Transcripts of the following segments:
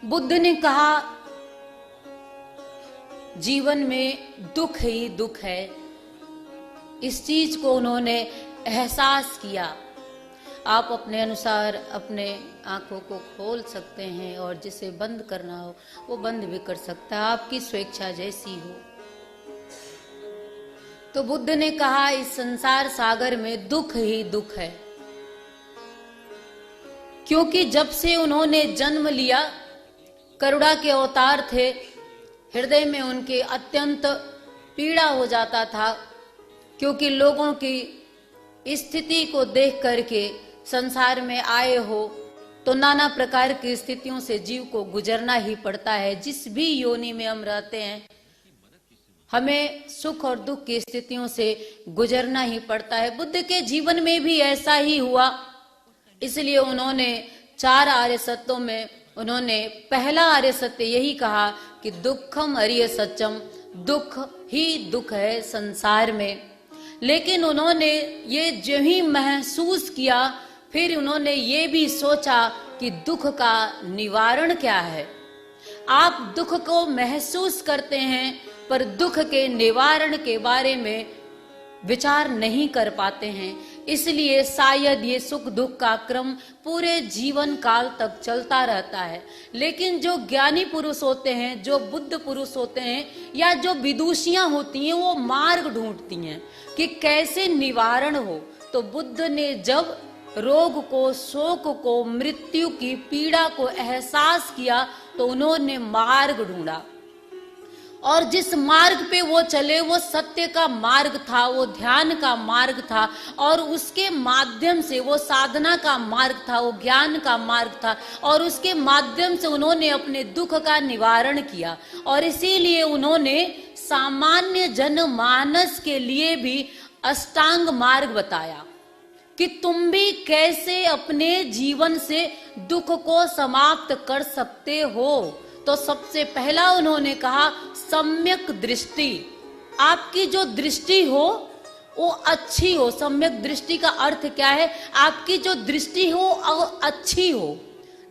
बुद्ध ने कहा जीवन में दुख ही दुख है। इस चीज को उन्होंने एहसास किया। आप अपने अनुसार अपने आंखों को खोल सकते हैं और जिसे बंद करना हो वो बंद भी कर सकता है, आपकी स्वेच्छा जैसी हो। तो बुद्ध ने कहा इस संसार सागर में दुख ही दुख है, क्योंकि जब से उन्होंने जन्म लिया, करुणा के अवतार थे, हृदय में उनके अत्यंत पीड़ा हो जाता था, क्योंकि लोगों की स्थिति को देख करके संसार में आए हो तो नाना प्रकार की स्थितियों से जीव को गुजरना ही पड़ता है। जिस भी योनि में हम रहते हैं हमें सुख और दुख की स्थितियों से गुजरना ही पड़ता है। बुद्ध के जीवन में भी ऐसा ही हुआ। इसलिए उन्होंने 4 आर्य सत्यों में उन्होंने पहला आर्य सत्य यही कहा कि दुखम अरिय सत्यम, दुख ही दुख है संसार में। लेकिन उन्होंने ये जो ही महसूस किया, फिर उन्होंने ये भी सोचा कि दुख का निवारण क्या है। आप दुख को महसूस करते हैं पर दुख के निवारण के बारे में विचार नहीं कर पाते हैं। इसलिए शायद ये सुख दुख का क्रम पूरे जीवन काल तक चलता रहता है। लेकिन जो ज्ञानी पुरुष होते हैं, जो बुद्ध पुरुष होते हैं, या जो विदुषियां होती हैं, वो मार्ग ढूंढती हैं कि कैसे निवारण हो। तो बुद्ध ने जब रोग को, शोक को, मृत्यु की पीड़ा को एहसास किया तो उन्होंने मार्ग ढूंढा, और जिस मार्ग पे वो चले वो सत्य का मार्ग था, वो ध्यान का मार्ग था, और उसके माध्यम से वो साधना का मार्ग था, वो ज्ञान का मार्ग था, और उसके माध्यम से उन्होंने अपने दुख का निवारण किया। और इसीलिए उन्होंने सामान्य जनमानस के लिए भी अष्टांग मार्ग बताया कि तुम भी कैसे अपने जीवन से दुख को समाप्त कर सकते हो। तो सबसे पहला उन्होंने कहा सम्यक दृष्टि। आपकी जो दृष्टि हो वो अच्छी हो। सम्यक दृष्टि का अर्थ क्या है? आपकी जो दृष्टि हो वो अच्छी हो।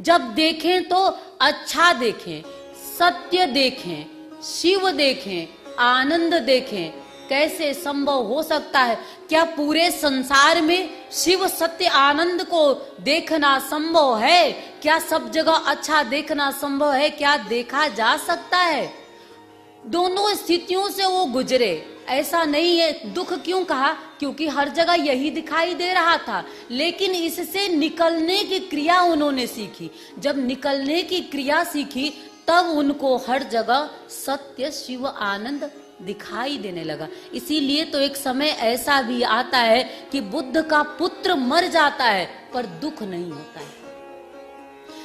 जब देखें तो अच्छा देखें, सत्य देखें, शिव देखें, आनंद देखें। कैसे संभव हो सकता है? क्या पूरे संसार में शिव सत्य आनंद को देखना संभव है? क्या सब जगह अच्छा देखना संभव है? क्या देखा जा सकता है? दोनों स्थितियों से वो गुजरे, ऐसा नहीं है। दुख क्यों कहा? क्योंकि हर जगह यही दिखाई दे रहा था। लेकिन इससे निकलने की क्रिया उन्होंने सीखी। जब निकलने की क्रिया सीखी तब उनको हर जगह सत्य, शिव, आनंद दिखाई देने लगा। इसीलिए तो एक समय ऐसा भी आता है कि बुद्ध का पुत्र मर जाता है पर दुख नहीं होता है।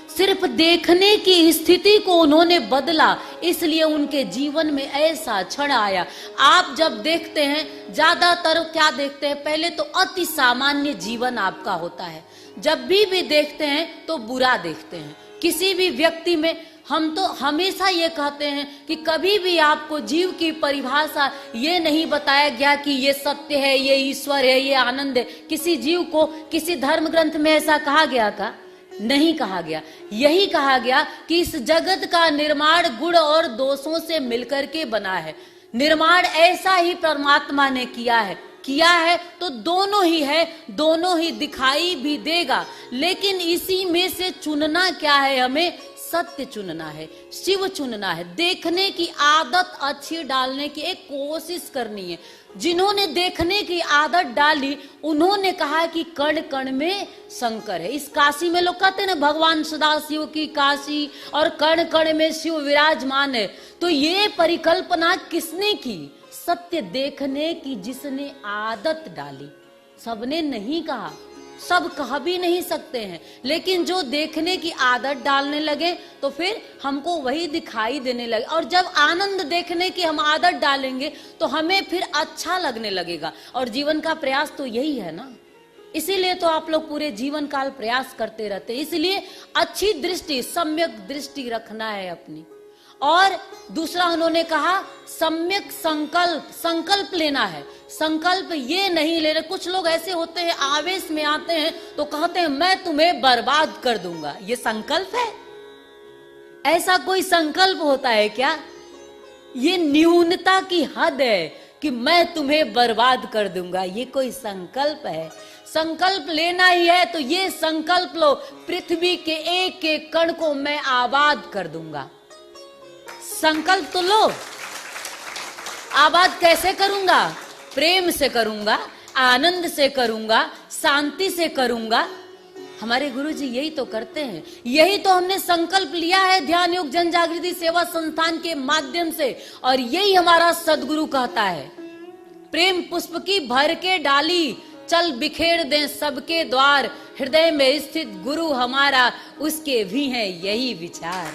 सिर्फ देखने की स्थिति को उन्होंने बदला, इसलिए उनके जीवन में ऐसा क्षण आया। आप जब देखते हैं, ज्यादातर क्या देखते हैं? पहले तो अति सामान्य जीवन आपका होता है। जब भी देखते हैं तो बुरा देखते हैं। किसी भी व्यक्ति में हम तो हमेशा ये कहते हैं कि कभी भी आपको जीव की परिभाषा ये नहीं बताया गया कि ये सत्य है, ये ईश्वर है, ये आनंद है। किसी जीव को किसी धर्म ग्रंथ में ऐसा कहा गया का? नहीं कहा गया। यही कहा गया कि इस जगत का निर्माण गुण और दोषों से मिलकर के बना है। निर्माण ऐसा ही परमात्मा ने किया है तो दोनों ही है, दोनों ही दिखाई भी देगा। लेकिन इसी में से चुनना क्या है? हमें सत्य चुनना है, शिव चुनना है। देखने की आदत अच्छी डालने की एक कोशिश करनी है। जिन्होंने देखने की आदत डाली उन्होंने कहा कि कण कण में शंकर है। इस काशी में लोग कहते हैं ना, भगवान सदाशिव की काशी और कण कण में शिव विराजमान है। तो ये परिकल्पना किसने की? सत्य देखने की जिसने आदत डाली। सबने नहीं कहा, सब कह भी नहीं सकते हैं, लेकिन जो देखने की आदत डालने लगे तो फिर हमको वही दिखाई देने लगे। और जब आनंद देखने की हम आदत डालेंगे तो हमें फिर अच्छा लगने लगेगा। और जीवन का प्रयास तो यही है ना। इसीलिए तो आप लोग पूरे जीवन काल प्रयास करते रहते हैं। इसलिए अच्छी दृष्टि, सम्यक दृष्टि रखना है अपनी। और दूसरा उन्होंने कहा सम्यक संकल्प लेना है। संकल्प ये नहीं ले रहे। कुछ लोग ऐसे होते हैं, आवेश में आते हैं तो कहते हैं मैं तुम्हें बर्बाद कर दूंगा। ये संकल्प है? ऐसा कोई संकल्प होता है क्या? ये न्यूनता की हद है कि मैं तुम्हें बर्बाद कर दूंगा। ये कोई संकल्प है? संकल्प लेना ही है तो ये संकल्प लो, पृथ्वी के एक एक कण को मैं आबाद कर दूंगा। संकल्प तो लो। आबाद कैसे करूंगा? प्रेम से करूंगा, आनंद से करूंगा, शांति से करूंगा। हमारे गुरुजी यही तो करते हैं, यही तो हमने संकल्प लिया है ध्यान योग जन जागृति सेवा संस्थान के माध्यम से, और यही हमारा सदगुरु कहता है। प्रेम पुष्प की भर के डाली, चल बिखेर दें सबके द्वार, हृदय में स्थित गुरु हमारा, उसके भी हैं यही विचार।